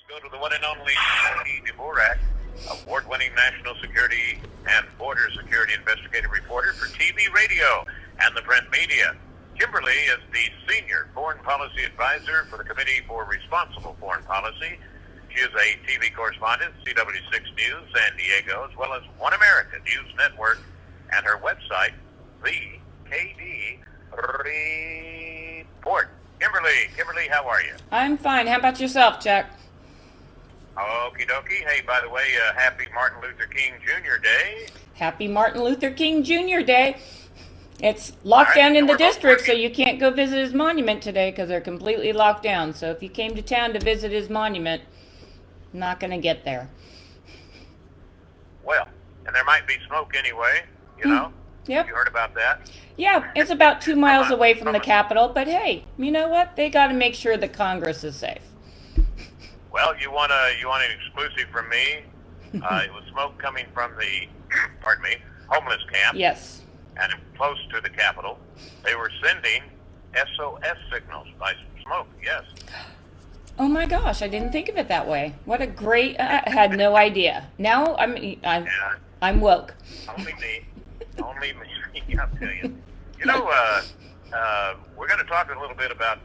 go to the one and only Tony Dvorak, award-winning national security and border security investigative reporter for TV, radio, and the print media. Kimberly is the senior foreign policy advisor for the Committee for Responsible Foreign Policy. She is a TV correspondent, CW6 News San Diego, as well as One America News Network, and her website, the KD Report. Kimberly, how are you? I'm fine. How about yourself, Chuck? Okie dokie. Hey, by the way, happy Martin Luther King Jr. Day. Happy Martin Luther King Jr. Day. It's locked down in the district, so you can't go visit his monument today because they're completely locked down. So if you came to town to visit his monument, not going to get there. Well, and there might be smoke anyway, you know? Yep. You heard about that? Yeah, it's about 2 miles away from the Capitol, but hey, you know what? They got to make sure that Congress is safe. Well, you want an exclusive from me? It was smoke coming from the, homeless camp. Yes. And close to the Capitol. They were sending SOS signals by smoke, yes. Oh my gosh, I didn't think of it that way. What a great, I had no idea. Now I'm woke. Only me, I'll tell you. You know, we're going to talk a little bit about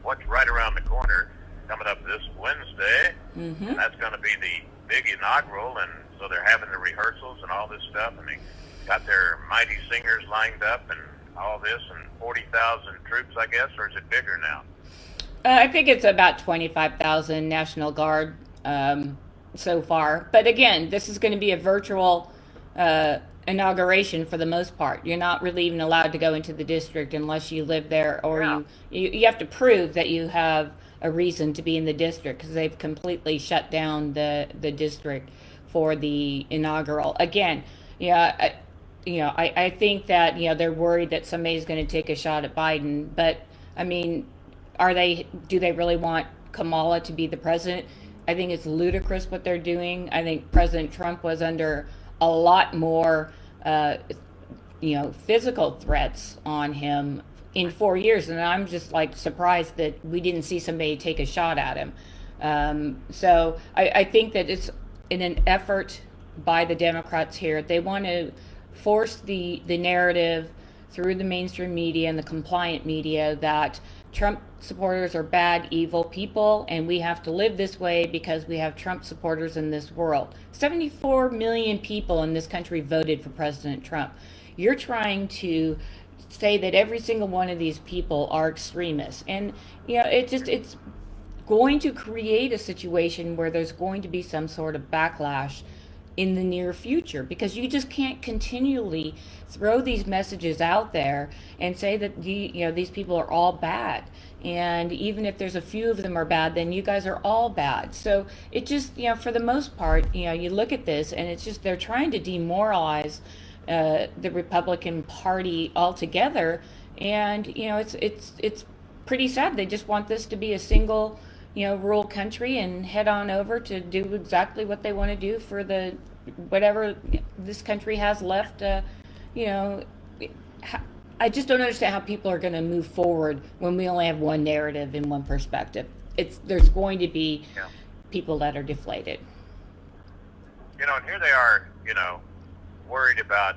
what's right around the corner coming up this Wednesday. Mm-hmm. And that's going to be the big inaugural, and so they're having the rehearsals and all this stuff, and they got their mighty singers lined up and all this, and 40,000 troops, I guess, or is it bigger now? I think it's about 25,000 National Guard so far. But again, this is going to be a virtual inauguration for the most part. You're not really even allowed to go into the district unless you live there, or you have to prove that you have a reason to be in the district, because they've completely shut down the district for the inaugural. Again, I think that they're worried that somebody's going to take a shot at Biden, but I mean, do they really want Kamala to be the president? I think it's ludicrous what they're doing. I think President Trump was under a lot more physical threats on him in 4 years, and I'm just like surprised that we didn't see somebody take a shot at him. So I think that it's in an effort by the Democrats here. They want to force the narrative through the mainstream media and the compliant media that Trump supporters are bad, evil people, and we have to live this way because we have Trump supporters in this world. 74 million people in this country voted for President Trump. You're trying to say that every single one of these people are extremists, and it's going to create a situation where there's going to be some sort of backlash in the near future, because you just can't continually throw these messages out there and say that these people are all bad, and even if there's a few of them are bad, then you guys are all bad. So it just for the most part, you look at this and it's just they're trying to demoralize the Republican Party altogether, and it's pretty sad. They just want this to be a single rural country and head on over to do exactly what they want to do for the whatever this country has left. I just don't understand how people are going to move forward when we only have one narrative and one perspective. There's going to be people that are deflated. And here they are, worried about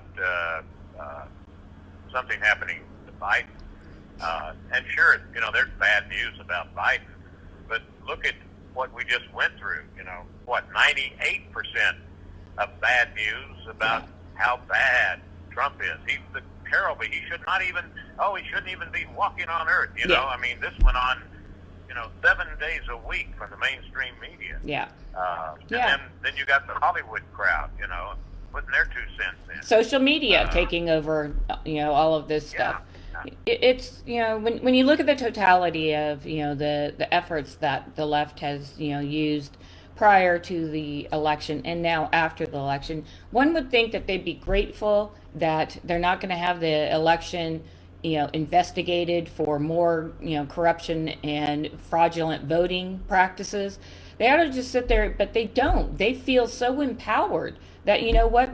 something happening to Biden. And sure, there's bad news about Biden. But look at what we just went through. 98% of bad news about how bad Trump is. He's terrible. He should not even. He shouldn't even be walking on Earth. I mean, this went on. 7 days a week from the mainstream media. Yeah. And then you got the Hollywood crowd. Putting their 2 cents in. Social media taking over. All of this stuff. It's when you look at the totality of the efforts that the left has used prior to the election and now after the election, one would think that they'd be grateful that they're not going to have the election investigated for more corruption and fraudulent voting practices. They ought to just sit there, but they don't. They feel so empowered that,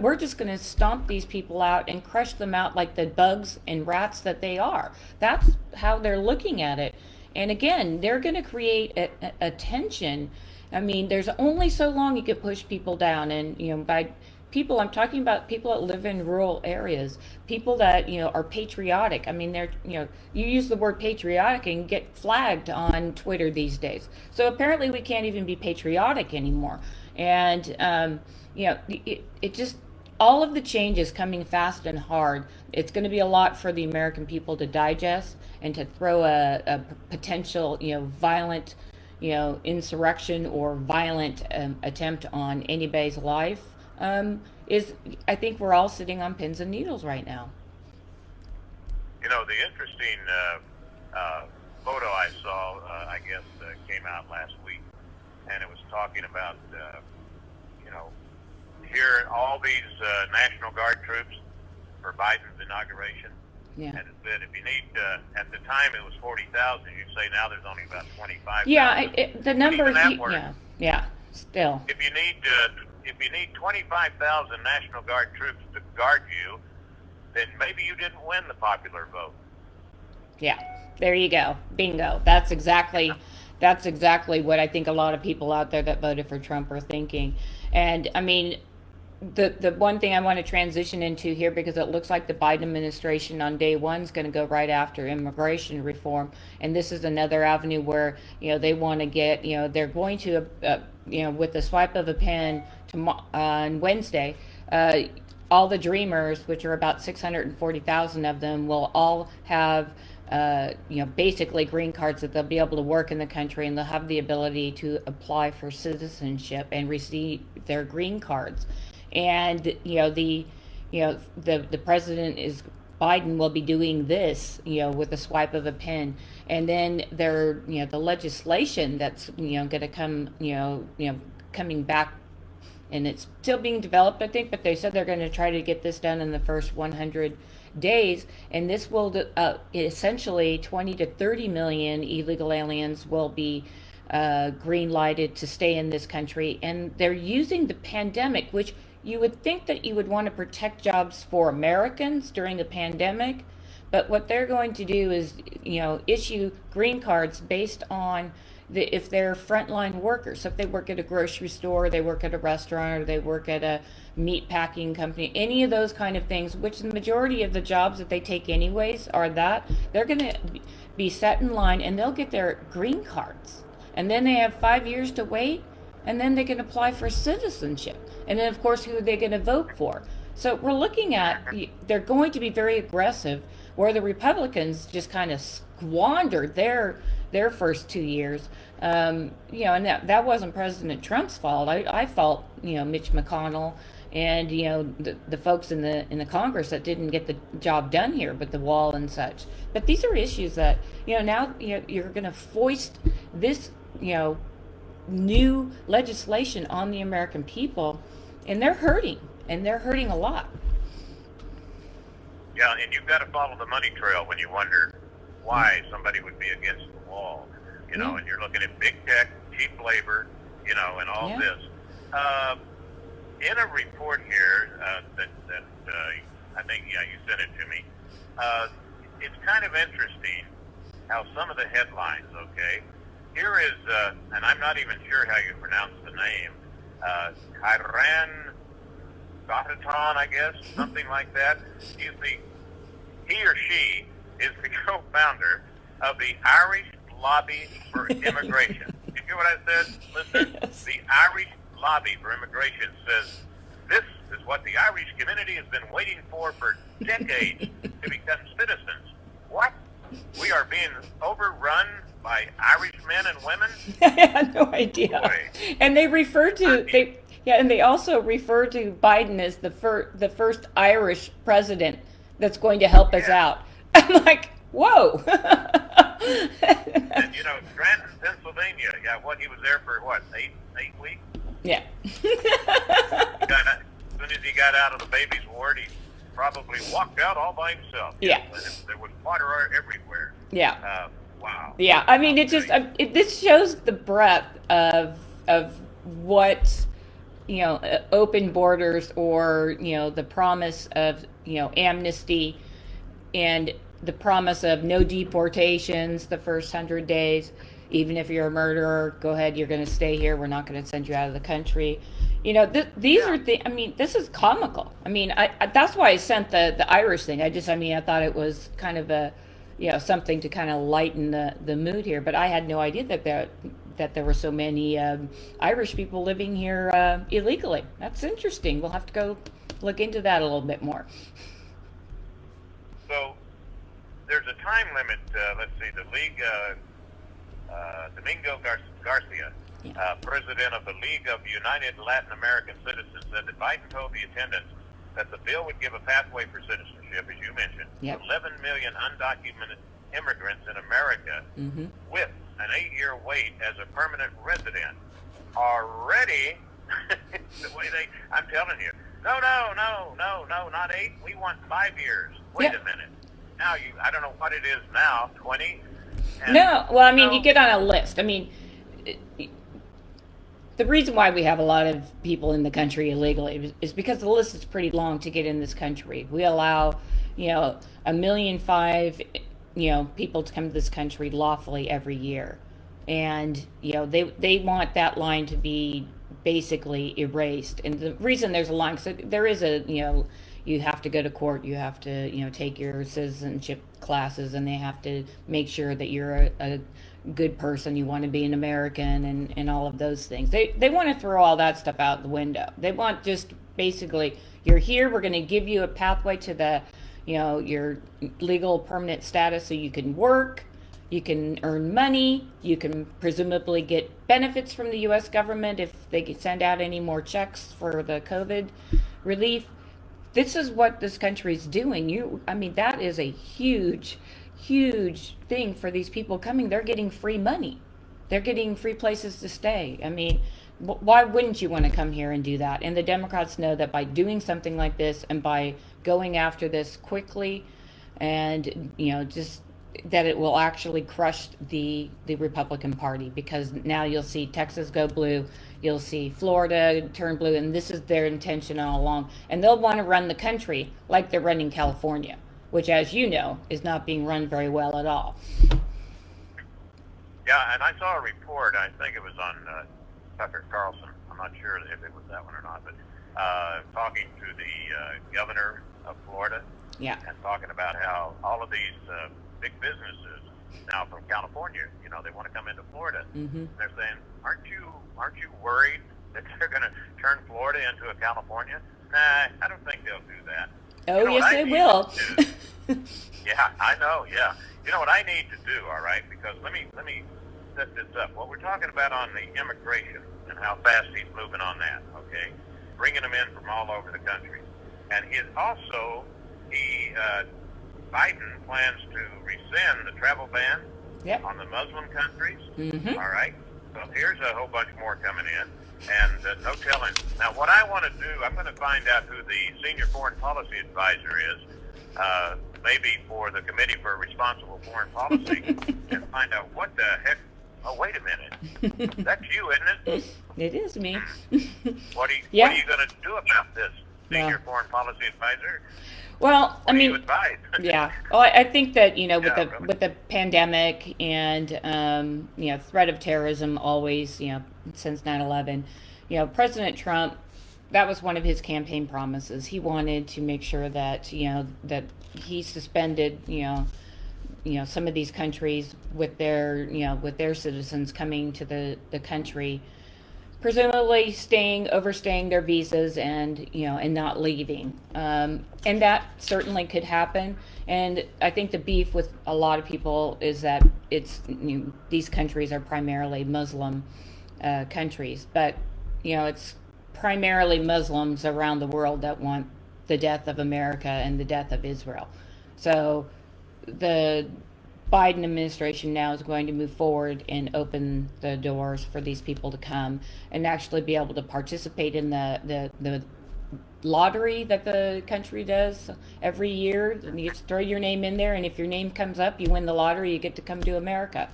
we're just going to stomp these people out and crush them out like the bugs and rats that they are. That's how they're looking at it. And again, they're going to create a tension I mean, there's only so long you can push people down, and by people, I'm talking about people that live in rural areas, people that are patriotic. I mean, you use the word patriotic and get flagged on Twitter these days. So apparently, we can't even be patriotic anymore, and it just all of the changes coming fast and hard. It's going to be a lot for the American people to digest and to throw a potential, violent, insurrection or violent attempt on anybody's life. Is I think we're all sitting on pins and needles right now. The interesting photo I saw, I guess, came out last week, and it was talking about, here all these National Guard troops for Biden's inauguration. Yeah. And it said if you need, at the time it was 40,000. You say now there's only about 25,000. Yeah, the number. Yeah. Still. If you need 25,000 National Guard troops to guard you, then maybe you didn't win the popular vote. Yeah, there you go. Bingo. That's exactly what I think a lot of people out there that voted for Trump are thinking. And I mean, the one thing I want to transition into here, because it looks like the Biden administration on day one is going to go right after immigration reform, and this is another avenue where they want to get they're going to with the swipe of a pen on Wednesday, all the Dreamers, which are about 640,000 of them, will all have basically green cards that they'll be able to work in the country, and they'll have the ability to apply for citizenship and receive their green cards. And the president Biden will be doing this with a swipe of a pen, and then the legislation that's going to come coming back, and it's still being developed, I think, but they said they're going to try to get this done in the first 100 days, and this will essentially 20 to 30 million illegal aliens will be green lighted to stay in this country. And they're using the pandemic, which you would think that you would want to protect jobs for Americans during the pandemic, but what they're going to do is issue green cards based on if they're frontline workers. So if they work at a grocery store, they work at a restaurant, or they work at a meat packing company, any of those kind of things, which the majority of the jobs that they take anyways are that, they're going to be set in line and they'll get their green cards. And then they have 5 years to wait, and then they can apply for citizenship. And then, of course, who are they going to vote for? So we're looking at, they're going to be very aggressive, where the Republicans just kind of squandered their first 2 years. And that wasn't President Trump's fault. I fault, Mitch McConnell and, the folks in the Congress that didn't get the job done here, but the wall and such. But these are issues that, now you're going to foist this, new legislation on the American people, and they're hurting a lot. Yeah, and you've got to follow the money trail when you wonder why somebody would be against the wall, and you're looking at big tech, cheap labor, and all this. In a report here that I think, you sent it to me, it's kind of interesting how some of the headlines, okay, here is, and I'm not even sure how you pronounce the name, CRN Wilder, I guess, something like that. He or she is the co-founder of the Irish Lobby for Immigration. Did you hear what I said, listeners? Yes. The Irish Lobby for Immigration says this is what the Irish community has been waiting for decades to become citizens. What? We are being overrun by Irish men and women? I had no idea. Boy. And they refer to and they also refer to Biden as the first Irish president that's going to help us out. I'm like, whoa. And Scranton, Pennsylvania. Yeah, he was there for 8 weeks? Yeah. As soon as he got out of the baby's ward, he probably walked out all by himself. Yeah. There was water everywhere. Yeah. Wow. Yeah, I mean, it just this shows the breadth of what open borders, or the promise of amnesty, and the promise of no deportations the first 100 days. Even if you're a murderer, go ahead. You're going to stay here. We're not going to send you out of the country. These are things. I mean, this is comical. I mean, that's why I sent the Irish thing. I thought it was kind of a, something to kind of lighten the mood here. But I had no idea that there were so many Irish people living here illegally. That's interesting. We'll have to go look into that a little bit more. So there's a time limit. Let's see, the league. Domingo Garcia, president of the League of United Latin American Citizens, said that Biden told the attendants that the bill would give a pathway for citizenship, as you mentioned, yep. 11 million undocumented immigrants in America with an 8-year wait as a permanent resident. Already, the way I'm telling you, no, not 8. We want 5 years. Wait a minute. Now, I don't know what it is now, 20? No, well, I mean, you get on a list. I mean, the reason why we have a lot of people in the country illegally is because the list is pretty long to get in this country. We allow, 1.5 million, people to come to this country lawfully every year. And, they want that line to be basically erased. And the reason there's a line, so there is you have to go to court, you have to, take your citizenship classes, and they have to make sure that you're a good person, you want to be an American, and all of those things. They want to throw all that stuff out the window. They want just basically, you're here, we're going to give you a pathway to the, your legal permanent status so you can work, you can earn money, you can presumably get benefits from the U.S. government if they could send out any more checks for the COVID relief. This is what this country is doing. That is a huge, huge thing for these people coming. They're getting free money. They're getting free places to stay. I mean, why wouldn't you want to come here and do that? And the Democrats know that by doing something like this and by going after this quickly and, just that it will actually crush the Republican Party, because now you'll see Texas go blue, you'll see Florida turn blue, and this is their intention all along. And they'll want to run the country like they're running California, which, as you know, is not being run very well at all. Yeah, and I saw a report, I think it was on Tucker Carlson, I'm not sure if it was that one or not, but talking to the governor of Florida, yeah, and talking about how all of these big businesses now from California, they want to come into Florida. They're saying, aren't you worried that they're going to turn Florida into a California? Nah, I don't think they'll do that. Oh, yes, they will. Yeah, I know. Yeah, you know what I need to do? All right, because let me set this up. What we're talking about on the immigration and how fast he's moving on that. Okay, bringing them in from all over the country, and Biden plans to rescind the travel ban on the Muslim countries. All right. So here's a whole bunch more coming in, and no telling. Now, what I want to do, I'm going to find out who the senior foreign policy advisor is, maybe for the Committee for Responsible Foreign Policy, and find out what the heck. Oh, wait a minute. That's you, isn't it? It is me. What are you going to do about this, senior foreign policy advisor? Well, what do you advise? Yeah. Well, I think that with the pandemic and threat of terrorism always since 9/11, President Trump, that was one of his campaign promises. He wanted to make sure that that he suspended some of these countries with their citizens coming to the country, presumably overstaying their visas and not leaving, and that certainly could happen. And I think the beef with a lot of people is that these countries are primarily Muslim countries, but it's primarily Muslims around the world that want the death of America and the death of Israel. So the Biden administration now is going to move forward and open the doors for these people to come and actually be able to participate in the lottery that the country does every year. You just throw your name in there, and if your name comes up, you win the lottery, you get to come to America.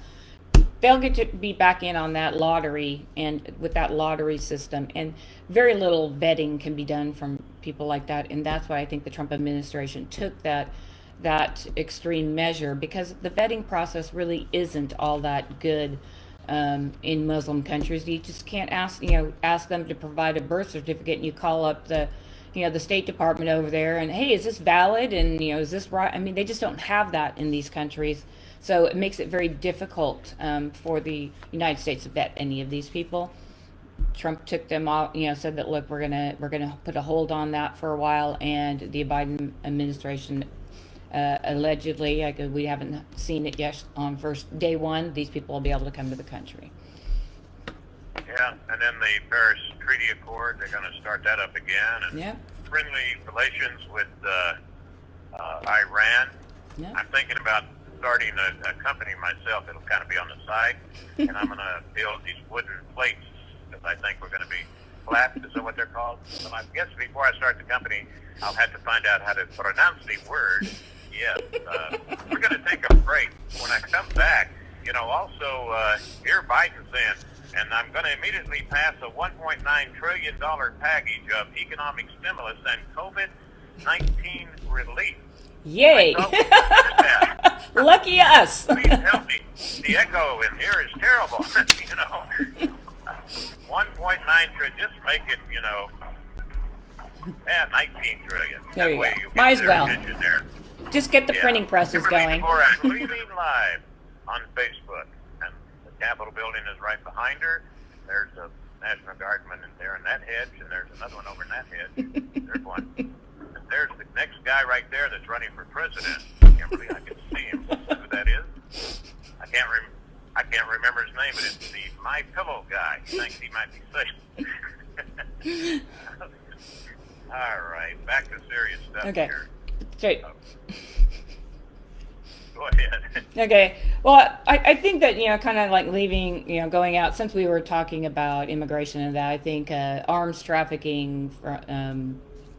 They'll get to be back in on that lottery, and with that lottery system, and very little vetting can be done from people like that. And that's why I think the Trump administration took that that extreme measure, because the vetting process really isn't all that good in Muslim countries. You just can't ask them to provide a birth certificate, and you call up the State Department over there, and hey, is this valid? And is this right? I mean, they just don't have that in these countries, so it makes it very difficult for the United States to vet any of these people. Trump took them off, said that, look, we're gonna put a hold on that for a while, and the Biden administration allegedly, we haven't seen it yet, on first day one, these people will be able to come to the country. Yeah, and then the Paris Treaty Accord, they're going to start that up again, and Yeah. friendly relations with Iran. Yeah. I'm thinking about starting a company myself. It'll kind of be on the side, and I'm going to build these wooden plates because I think we're going to be flat. Is that what they're called? Well, I guess before I start the company, I'll have to find out how to pronounce the word. Yes. We're going to take a break. When I come back, also here Biden saying, and I'm going to immediately pass a $1.9 trillion package of economic stimulus and COVID-19 relief. Yay! Lucky us. Please help me. The echo in here is terrible. 1.9 trillion. Just make it, 19 trillion. There you way go. get Might as their well. attention there. Just get the printing presses Kimberly going. Dvorak, leaving live on Facebook, and the Capitol building is right behind her. There's a National Guardsman in there in that hedge, and there's another one over in that hedge. There's one. And there's the next guy right there that's running for president. Kimberly, I can see him. Who that is? I can't remember his name, but it's the My Pillow guy. He thinks he might be safe. All right, back to serious stuff here. Straight. Go ahead. Okay. Well, I think that, kind of like leaving, going out, since we were talking about immigration and that, I think arms trafficking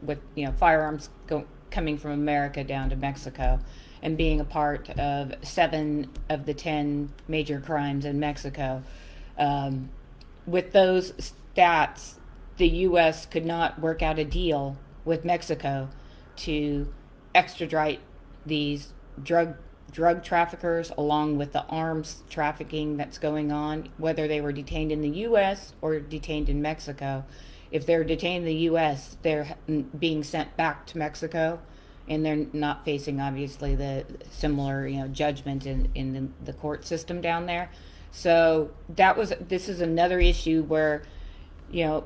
with, firearms coming from America down to Mexico and being a part of 7 of the 10 major crimes in Mexico. With those stats, the U.S. could not work out a deal with Mexico to extradite these drug traffickers, along with the arms trafficking that's going on, whether they were detained in the U.S. or detained in Mexico. If they're detained in the U.S., they're being sent back to Mexico, and they're not facing, obviously, the similar, judgment in the court system down there. So this is another issue where,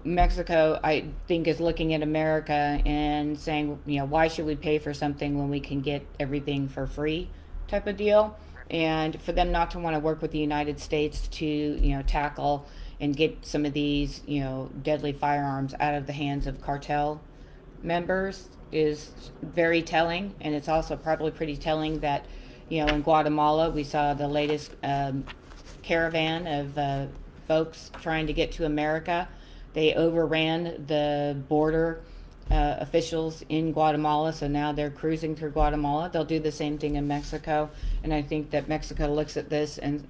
Mexico, I think, is looking at America and saying, why should we pay for something when we can get everything for free, type of deal. And for them not to want to work with the United States to, tackle and get some of these, deadly firearms out of the hands of cartel members is very telling. And it's also probably pretty telling that, in Guatemala, we saw the latest caravan of folks trying to get to America. They overran the border officials in Guatemala, so now they're cruising through Guatemala. They'll do the same thing in Mexico, and I think that Mexico looks at this and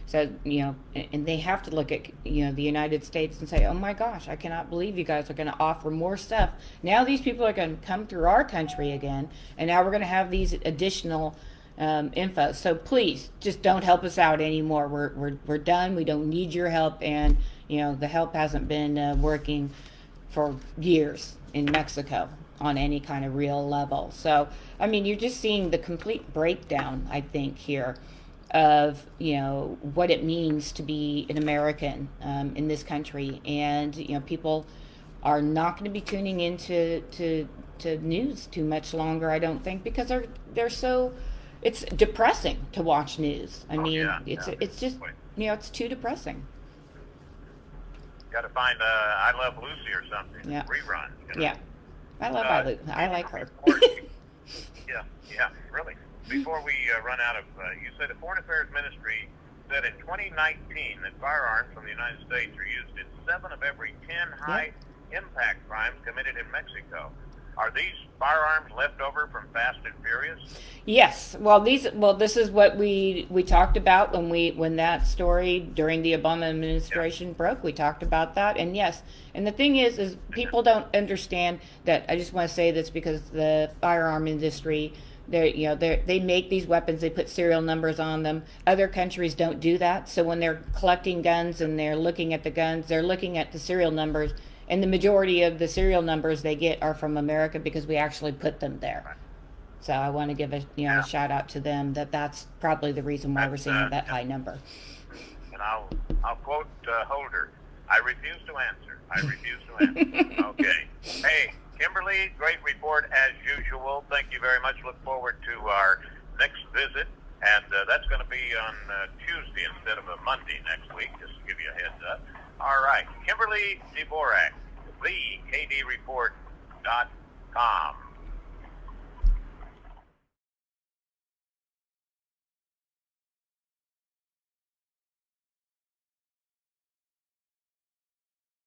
says, and they have to look at, the United States and say, oh my gosh, I cannot believe you guys are going to offer more stuff. Now these people are going to come through our country again, and now we're going to have these additional info. So please, just don't help us out anymore. We're done. We don't need your help, and the help hasn't been working for years in Mexico on any kind of real level. So, I mean, you're just seeing the complete breakdown, I think, here of, what it means to be an American in this country. And, people are not going to be tuning into to news too much longer, I don't think, because they're so, it's depressing to watch news. I mean, it's just, it's too depressing. Got to find I Love Lucy or something. Yeah. Rerun. Yeah. I love Lucy. I like her. Yeah, really. Before we run out of, you said the Foreign Affairs Ministry said in 2019 that firearms from the United States are used in 7 of every 10 high-impact crimes committed in Mexico. Are these firearms left over from Fast and Furious? Yes. Well, this is what we talked about when that story during the Obama administration broke. We talked about that, and yes. And the thing is people don't understand that. I just want to say this because the firearm industry, They make these weapons. They put serial numbers on them. Other countries don't do that. So when they're collecting guns and they're looking at the guns, they're looking at the serial numbers. And the majority of the serial numbers they get are from America because we actually put them there. So I want to give a shout out to them. That's probably the reason why we're seeing that high number. And I'll quote Holder. I refuse to answer. I refuse to answer. Okay. Hey, Kimberly, great report as usual. Thank you very much. Look forward to our next visit. And that's going to be on Tuesday instead of a Monday next week, just to give you a heads up. All right. Kimberly Dvorak, thekdreport.com.